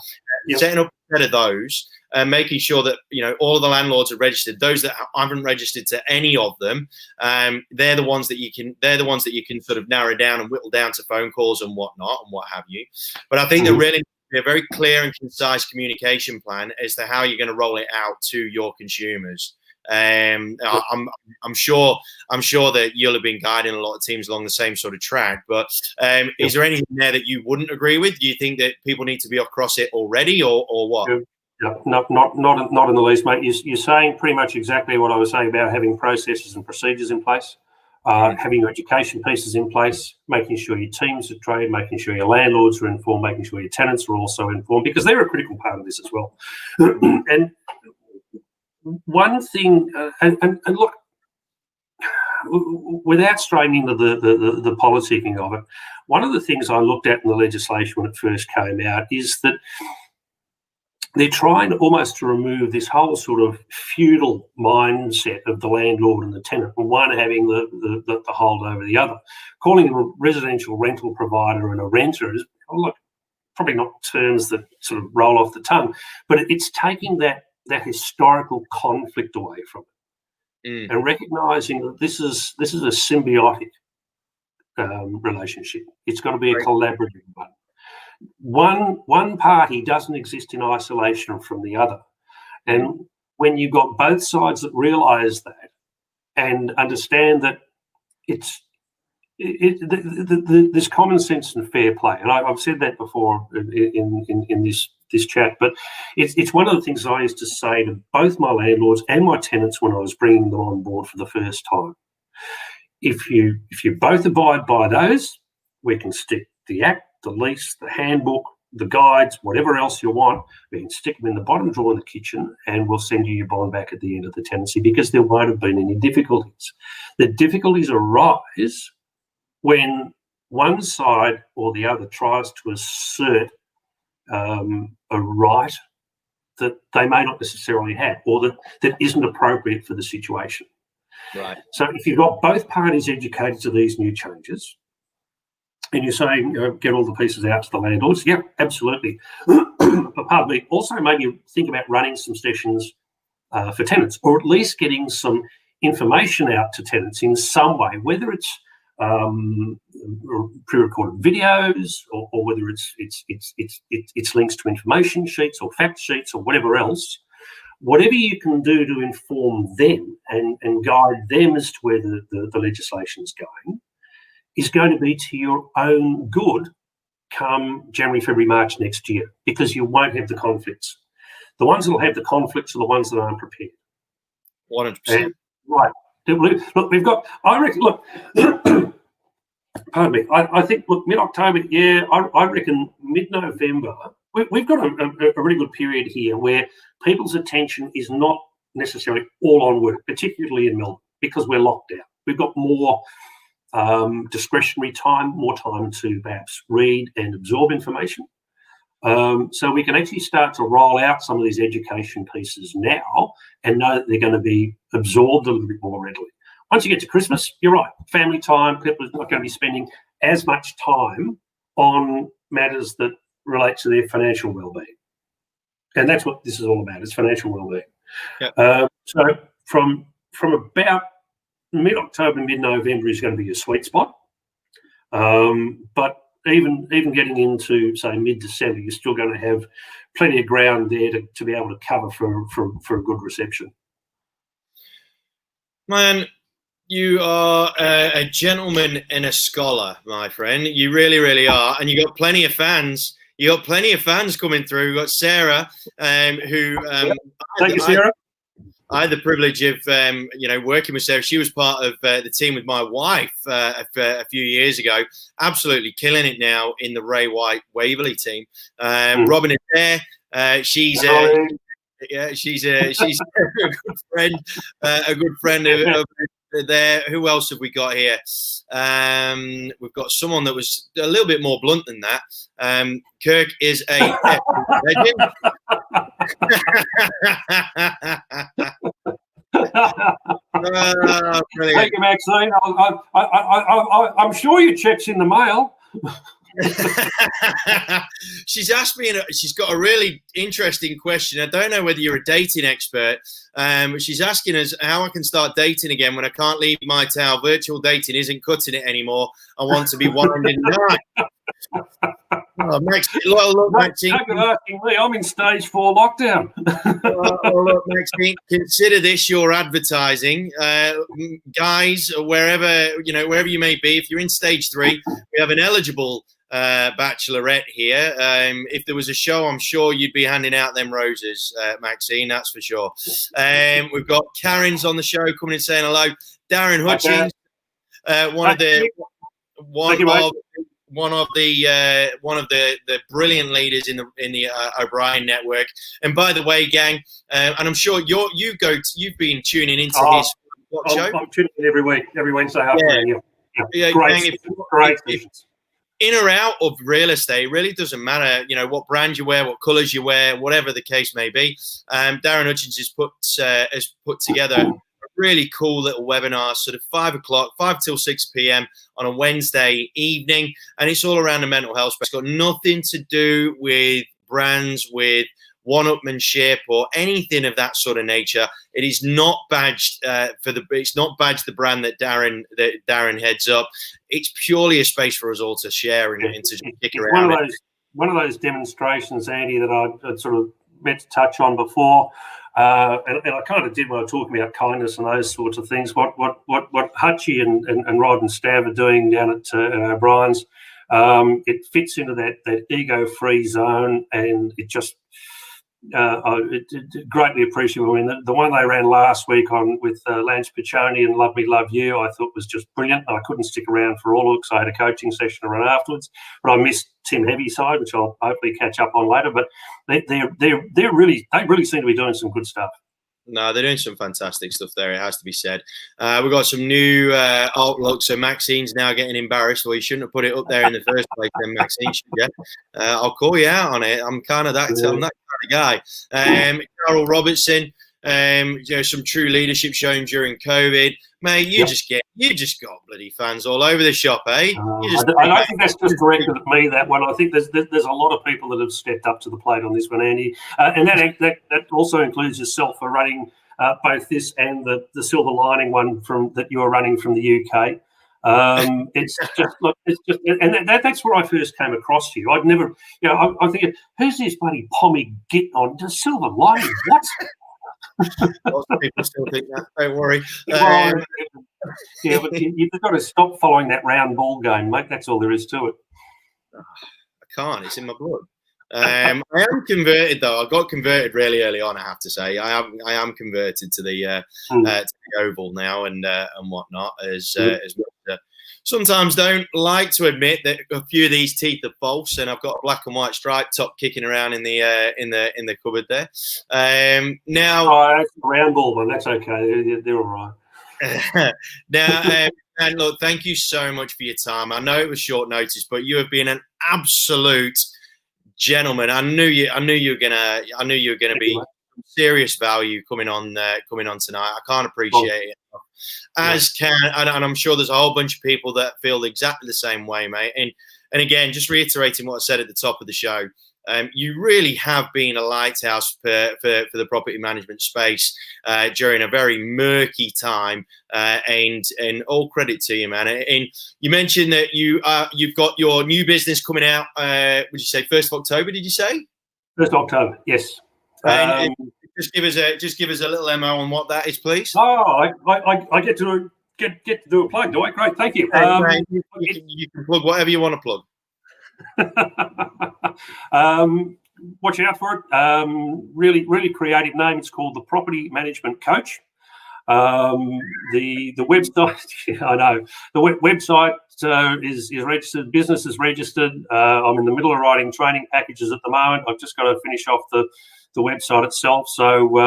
Setting up a set of those, making sure that all of the landlords are registered. Those that haven't registered to any of them, they're the ones that you can sort of narrow down and whittle down to phone calls and whatnot and what have you. But I think there really needs to be a very clear and concise communication plan as to how you're going to roll it out to your consumers. I'm sure that you'll have been guiding a lot of teams along the same sort of track, but is there anything there that you wouldn't agree with? Do you think that people need to be across it already, or what? Yeah, not in the least, mate. You're saying pretty much exactly what I was saying about having processes and procedures in place, having your education pieces in place, making sure your teams are trained, making sure your landlords are informed, making sure your tenants are also informed, because they're a critical part of this as well. And one thing, and look, without straying into the politicking of it, one of the things I looked at in the legislation when it first came out is that they're trying almost to remove this whole sort of feudal mindset of the landlord and the tenant, and one having the hold over the other. Calling them a residential rental provider and a renter is, probably not terms that sort of roll off the tongue, but it's taking that historical conflict away from it, and recognising that this is a symbiotic relationship. It's got to be a collaborative one. One party doesn't exist in isolation from the other, and when you've got both sides that realise that and understand that there's common sense and fair play, and I've said that before in this chat, but it's one of the things I used to say to both my landlords and my tenants when I was bringing them on board for the first time. If you both abide by those, we can stick the act, the lease, the handbook, the guides, whatever else you want, we can stick them in the bottom drawer in the kitchen, and we'll send you your bond back at the end of the tenancy, because there won't have been any difficulties. The difficulties arise when one side or the other tries to assert a right that they may not necessarily have, or that isn't appropriate for the situation. Right. So if you've got both parties educated to these new changes, and you're saying get all the pieces out to the landlords, yeah, absolutely. But pardon me, also maybe think about running some sessions for tenants, or at least getting some information out to tenants in some way, whether it's pre-recorded videos, or whether it's links to information sheets or fact sheets or whatever else. Whatever you can do to inform them and guide them as to where the legislation's going is going to be to your own good come January, February, March next year, because you won't have the conflicts. The ones that will have the conflicts are the ones that aren't prepared. 100%. Right. Look, we've got, I reckon, look, pardon me, I think, look, mid-October, yeah, I reckon mid-November, we've got a really good period here where people's attention is not necessarily all on work, particularly in Melbourne, because we're locked out. We've got more discretionary time, more time to perhaps read and absorb information. So we can actually start to roll out some of these education pieces now and know that they're going to be absorbed a little bit more readily. Once you get to Christmas, you're right, family time, people are not going to be spending as much time on matters that relate to their financial well-being. And that's what this is all about, is financial well-being. Yep. So from about mid-October, mid-November is going to be a sweet spot. But even getting into, say, mid-December, you're still going to have plenty of ground there to be able to cover for a good reception. Man, you are a gentleman and a scholar, my friend. You really, really are. And you got plenty of fans. You got plenty of fans coming through. You got Sarah, who thank you, Sarah. I had the privilege of working with Sarah. She was part of the team with my wife a few years ago. Absolutely killing it now in the Ray White Waverley team. Robin is there. She's a good friend. A good friend of there. Who else have we got here? We've got someone that was a little bit more blunt than that. KIRK is a legend. Thank you, Maxine. I'm sure your check's in the mail. She's asked me, she's got a really interesting question. I don't know whether you're a dating expert. She's asking us how I can start dating again when I can't leave my town. Virtual dating isn't cutting it anymore. I want to be winding down. Oh, Maxine, look, Maxine. Don't be asking me. I'm in stage 4 lockdown. Look, Maxine, consider this your advertising, guys. Wherever you may be, if you're in stage 3, we have an eligible bachelorette here. If there was a show, I'm sure you'd be handing out them roses, Maxine. That's for sure. We've got Karen's on the show coming and saying hello. Darren Hutchins, one of the brilliant leaders in the O'Brien network. And by the way, gang, and I'm sure you've been tuning into his show. I'm tuning in every week, every Wednesday afternoon. Yeah. Great. If in or out of real estate, it really doesn't matter, what brand you wear, what colours you wear, whatever the case may be. Darren Hutchins has put together a really cool little webinar, sort of 5 till 6 p.m. on a Wednesday evening, and it's all around the mental health space. It's got nothing to do with brands, with one-upmanship or anything of that sort of nature. It is not badged it's not badged the brand that Darren heads up. It's purely a space for us all to share and to just kick around. One of those demonstrations, Andy, that I'd sort of meant to touch on before, and I kind of did when I was talking about kindness and those sorts of things. What Hutchie and Rod and Stav are doing down at O'Brien's, it fits into that ego-free zone, and it just greatly appreciable. I mean, the one they ran last week with Lance Piccioni and Love Me, Love You, I thought was just brilliant. I couldn't stick around for all of it because I had a coaching session to run afterwards, but I missed Tim Heavyside, which I'll hopefully catch up on later. But they really seem to be doing some good stuff. No, they're doing some fantastic stuff there, it has to be said. We've got some new outlook. So Maxine's now getting embarrassed. Well, you shouldn't have put it up there in the first place then, Maxine, should you? I'll call you out on it. I'm kind of that kind of guy. Carol Robertson, some true leadership shown during COVID. Mate, you just got bloody fans all over the shop, eh? I don't think that's just directed at me, that one. I think there's a lot of people that have stepped up to the plate on this one, Andy, and that also includes yourself for running both this and the Silver Lining one that you are running from the UK. It's just, and that's where I first came across you. I'd never, I'm thinking, who's this bloody pommy getting on the Silver Lining? What? Lots of people still think that. Don't worry. But you've got to stop following that round ball game, mate. That's all there is to it. I can't. It's in my blood. I am converted, though. I got converted really early on, I have to say. I am converted to the oval now and whatnot. As sometimes don't like to admit that a few of these teeth are false, and I've got a black and white stripe top kicking around in the cupboard there. Now, that's a round ball, man. That's okay. They're all right. Now, and look, thank you so much for your time. I know it was short notice, but you have been an absolute gentleman. I knew you were gonna be serious value coming on tonight. I can't appreciate it. And I'm sure there's a whole bunch of people that feel exactly the same way, mate. And And again, just reiterating what I said at the top of the show, you really have been a lighthouse for the property management space during a very murky time, and all credit to you, man. And you mentioned that you've got your new business coming out. Would you say 1st of October? Did you say 1st of October? Yes. And just give us a little MO on what that is, please. Oh, I get to do a plug, do I? Great, thank you. You can plug whatever you want to plug. Watch out for it. Really creative name. It's called the Property Management Coach. The website, I know, the website is registered. Business is registered. I'm in the middle of writing training packages at the moment. I've just got to finish off the website itself. So,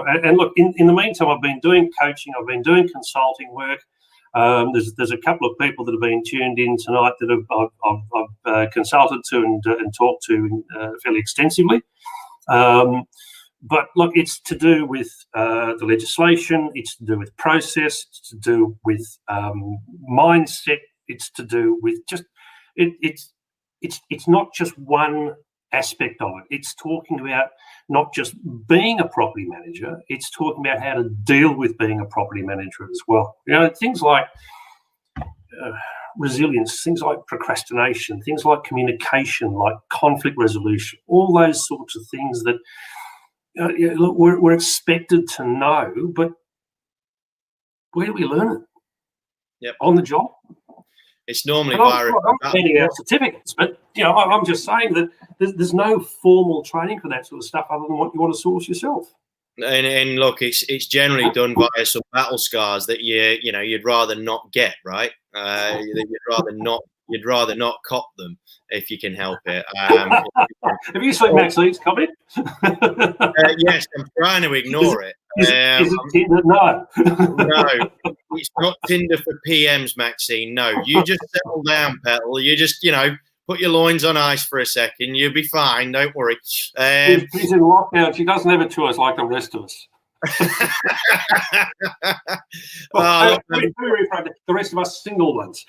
and look, in the meantime, I've been doing coaching. I've been doing consulting work. There's a couple of people that have been tuned in tonight that I've consulted to and talked to fairly extensively. But look, it's to do with the legislation. It's to do with process. It's to do with mindset. It's to do with just it's not just one aspect of it. It's talking about not just being a property manager, it's talking about how to deal with being a property manager as well. You know, things like resilience, things like procrastination, things like communication, like conflict resolution, all those sorts of things that look, we're expected to know, but where do we learn it? Yep. On the job. It's normally I'm handing out certificates, but I'm just saying that there's no formal training for that sort of stuff other than what you want to source yourself. And look, it's generally done via some battle scars that you'd rather not get, right? You'd rather not cop them if you can help it. Have you seen Maxine's comment? Yes, I'm trying to ignore it. Is it Tinder? No. No, it's not Tinder for PMs, Maxine. No, you just settle down, Petal. You just, put your loins on ice for a second. You'll be fine. Don't worry. She's in lockdown. She doesn't have a choice like the rest of us. The rest of us single ones.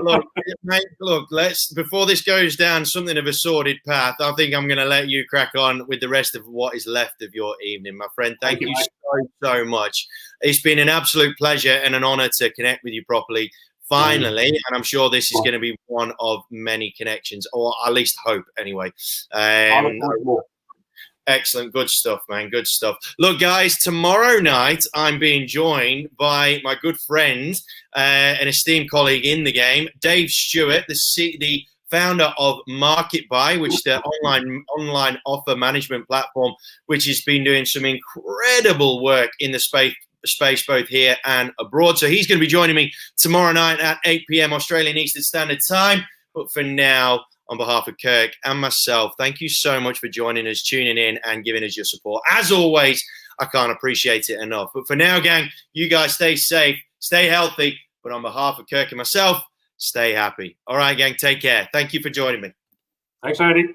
Look, mate, before this goes down something of a sordid path, I think I'm going to let you crack on with the rest of what is left of your evening, my friend. Thank you so much. It's been an absolute pleasure and an honor to connect with you properly. Finally, and I'm sure this is going to be one of many connections, or at least hope anyway. Excellent. Good stuff, man. Good stuff. Look, guys, tomorrow night, I'm being joined by my good friend, an esteemed colleague in the game, Dave Stewart, the founder of Market Buy, which is the online offer management platform, which has been doing some incredible work in the space both here and abroad. So he's going to be joining me tomorrow night at 8 p.m. Australian Eastern Standard Time. But for now, on behalf of Kirk and myself, thank you so much for joining us, tuning in, and giving us your support. As always, I can't appreciate it enough. But for now, gang, you guys stay safe, stay healthy. But on behalf of Kirk and myself, stay happy. All right, gang, take care. Thank you for joining me. Thanks, Andy.